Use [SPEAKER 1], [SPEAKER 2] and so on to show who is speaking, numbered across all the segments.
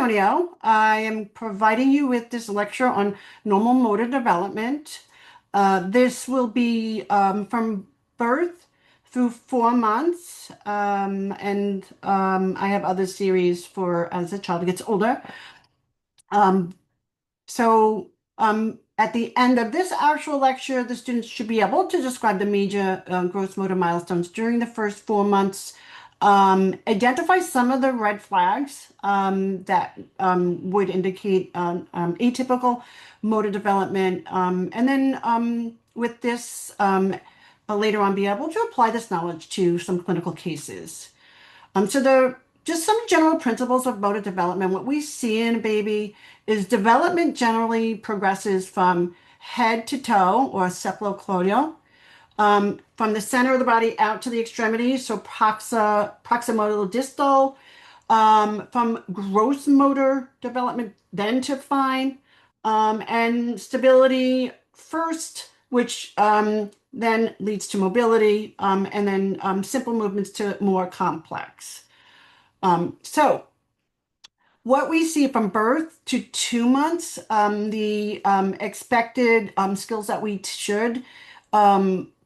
[SPEAKER 1] Taddonio. I am providing you with this lecture on normal motor development. This will be from birth through 4 months, and I have other series for as the child gets older. Um, at the end of this actual lecture, the students should be able to describe the major gross motor milestones during the first 4 months, identify some of the red flags that would indicate atypical motor development, and then with this, later on, be able to apply this knowledge to some clinical cases. Just some general principles of motor development. What we see in a baby is development generally progresses from head to toe or cephaloclavian, from the center of the body out to the extremities, so proximal distal, from gross motor development, then to fine, and stability first, which then leads to mobility, and then simple movements to more complex. So what we see from birth to 2 months, the expected skills that we should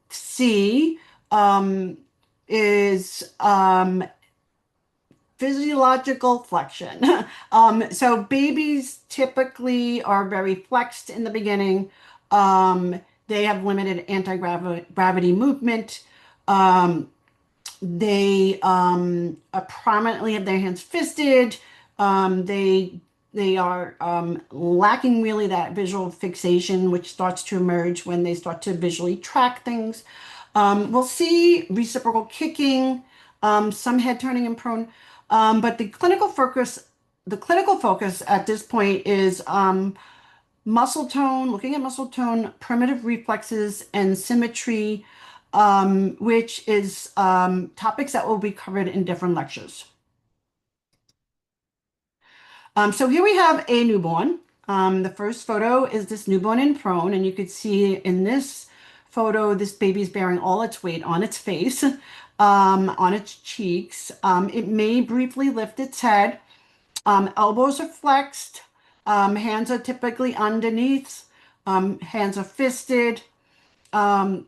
[SPEAKER 1] see is physiological flexion. So babies typically are very flexed in the beginning. They have limited anti-gravity movement. They prominently have their hands fisted. They are lacking really that visual fixation, which starts to emerge when they start to visually track things. We'll see reciprocal kicking, some head turning and prone, but the clinical focus at this point is muscle tone, looking at muscle tone, primitive reflexes, and symmetry, which is topics that will be covered in different lectures. So here we have a newborn. The first photo is this newborn in prone, and you could see in this photo, this baby's bearing all its weight on its face, on its cheeks. It may briefly lift its head. Elbows are flexed. Hands are typically underneath. Hands are fisted. And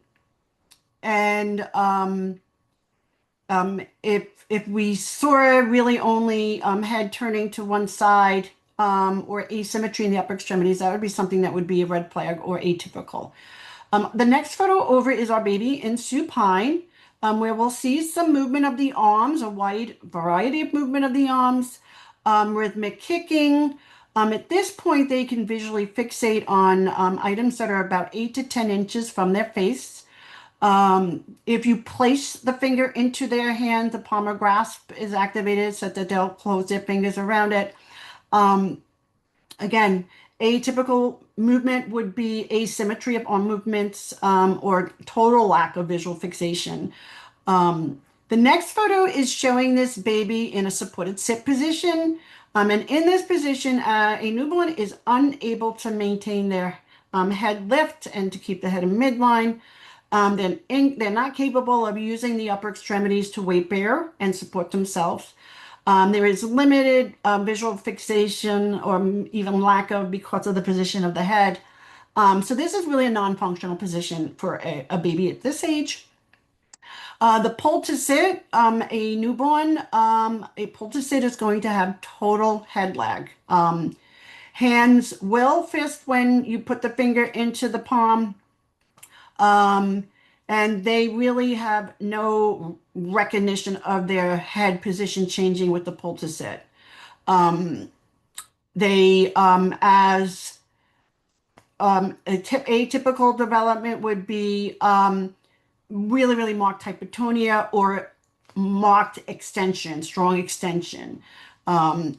[SPEAKER 1] if we saw really only head turning to one side, or asymmetry in the upper extremities, that would be something that would be a red flag or atypical. The next photo over is our baby in supine, where we'll see some movement of the arms, a wide variety of movement of the arms, rhythmic kicking. At this point, they can visually fixate on items that are about 8 to 10 inches from their face. If you place the finger into their hand, the palmar grasp is activated so that they'll close their fingers around it. Again, atypical movement would be asymmetry of arm movements, or total lack of visual fixation. The next photo is showing this baby in a supported sit position. And in this position, a newborn is unable to maintain their head lift and to keep the head in midline. They're not capable of using the upper extremities to weight bear and support themselves. There is limited visual fixation or even lack of because of the position of the head. So this is really a non-functional position for a baby at this age. The pull to sit, a newborn, a pull to sit is going to have total head lag. Hands will fist when you put the finger into the palm. And they really have no recognition of their head position changing with the pull to sit. As atypical development would be really, really marked hypotonia or marked extension, strong extension. If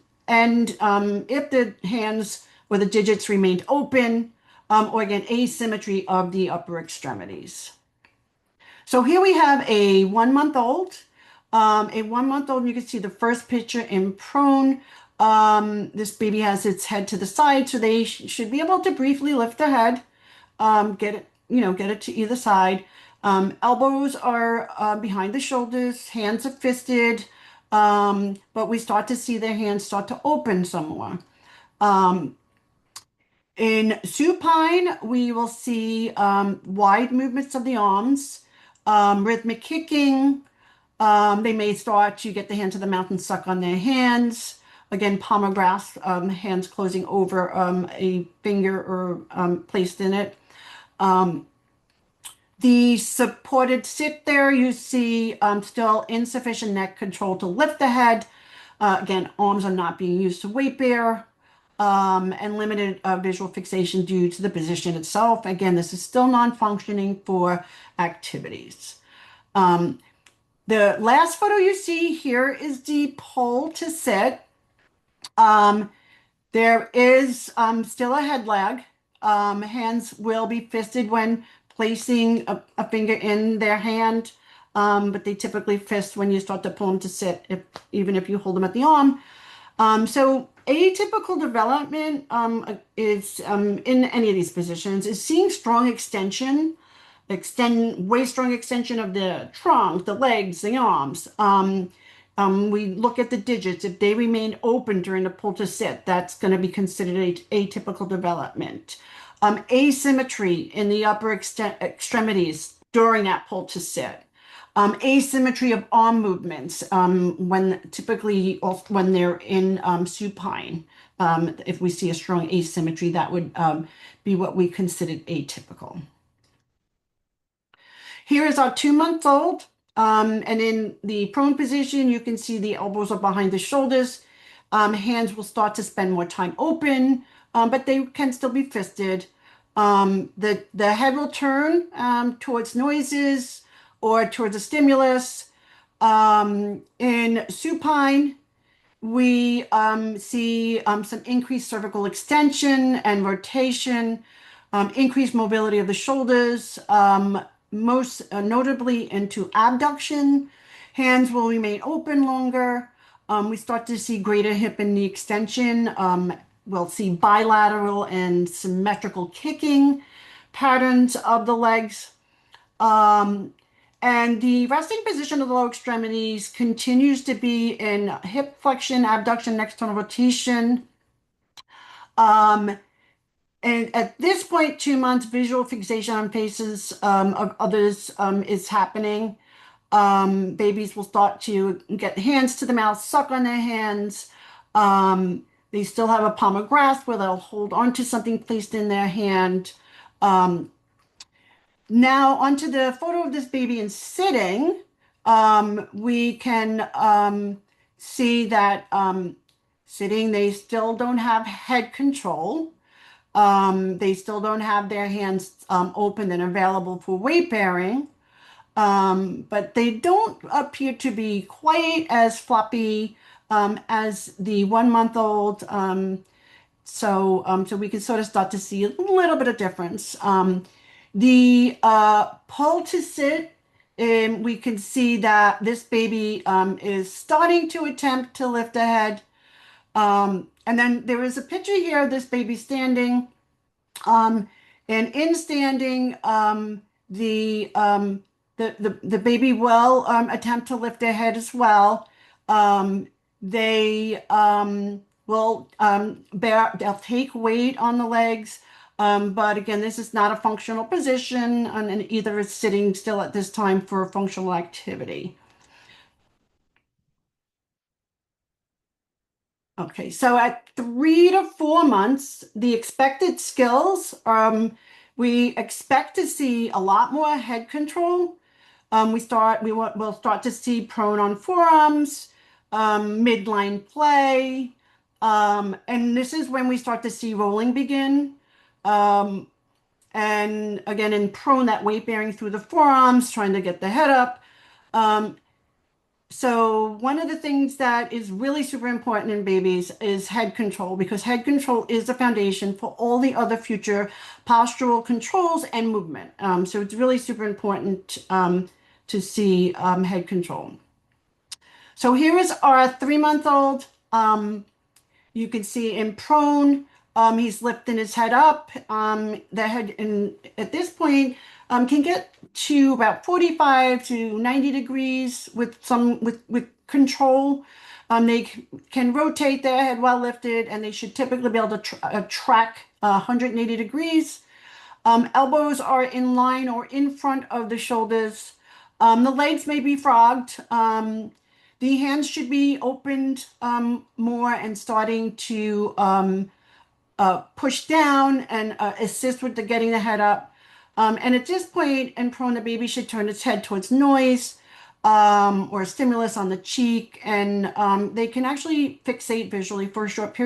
[SPEAKER 1] the hands or the digits remained open, or again, asymmetry of the upper extremities. So here we have a 1-month-old. A 1-month-old, you can see the first picture in prone. This baby has its head to the side, so they should be able to briefly lift their head, get it to either side. Elbows are behind the shoulders, hands are fisted. but we start to see their hands start to open some more. Um, in supine, we will see wide movements of the arms, rhythmic kicking. They may start to get the hand to the mouth and suck on their hands. Again, palmar grasp, hands closing over a finger or placed in it. Um, the supported sit there, you see still insufficient neck control to lift the head. Again, arms are not being used to weight bear, and limited visual fixation due to the position itself. Again, this is still non-functioning for activities. Um, the last photo you see here is the pole to sit. Um, there is still a head lag. Hands will be fisted when placing a finger in their hand, but they typically fist when you start to pull them to sit, even if you hold them at the arm. So atypical development is in any of these positions is seeing strong extension, way strong extension of the trunk, the legs, the arms. We look at the digits. If they remain open during the pull to sit, that's going to be considered atypical development. Asymmetry in the upper extremities during that pull to sit. Asymmetry of arm movements when typically when they're in supine. If we see a strong asymmetry, that would be what we considered atypical. Here is our 2 month old. And in the prone position, you can see the elbows are behind the shoulders. Hands will start to spend more time open, but they can still be fisted. The head will turn towards noises or towards a stimulus. In supine, we see some increased cervical extension and rotation, increased mobility of the shoulders, most notably into abduction. Hands will remain open longer. We start to see greater hip and knee extension. We'll see bilateral and symmetrical kicking patterns of the legs. Um, and the resting position of the lower extremities continues to be in hip flexion, abduction, external rotation. Um, and at this point, 2 months, visual fixation on faces of others is happening. Babies will start to get hands to the mouth, suck on their hands. They still have a palmar grasp where they'll hold onto something placed in their hand. Um, Now, onto the photo of this baby in sitting, we can see that sitting, they still don't have head control. They still don't have their hands open and available for weight bearing, but they don't appear to be quite as floppy as the 1 month old. So we can sort of start to see a little bit of difference. The pull to sit, we can see that this baby is starting to attempt to lift a head. And then there is a picture here of this baby standing. Um, and in standing, the baby will attempt to lift their head as well. They will they'll take weight on the legs. But again, this is not a functional position, and either is sitting still at this time for functional activity. Okay, so at 3 to 4 months, the expected skills, we expect to see a lot more head control. We'll start to see prone on forearms, midline play, and this is when we start to see rolling begin. Um, and again, in prone, that weight bearing through the forearms, trying to get the head up. Um, so one of the things that is really super important in babies is head control, because head control is the foundation for all the other future postural controls and movement. So it's really super important to see head control. So here is our 3 month old. You can see in prone, he's lifting his head up. The head at this point can get to about 45 to 90 degrees with control. They can rotate their head while lifted, and they should typically be able to track 180 degrees. Elbows are in line or in front of the shoulders. The legs may be frogged. The hands should be opened more and starting to push down and assist with the getting the head up. And at this point in prone, the baby should turn its head towards noise or stimulus on the cheek, and they can actually fixate visually for a short period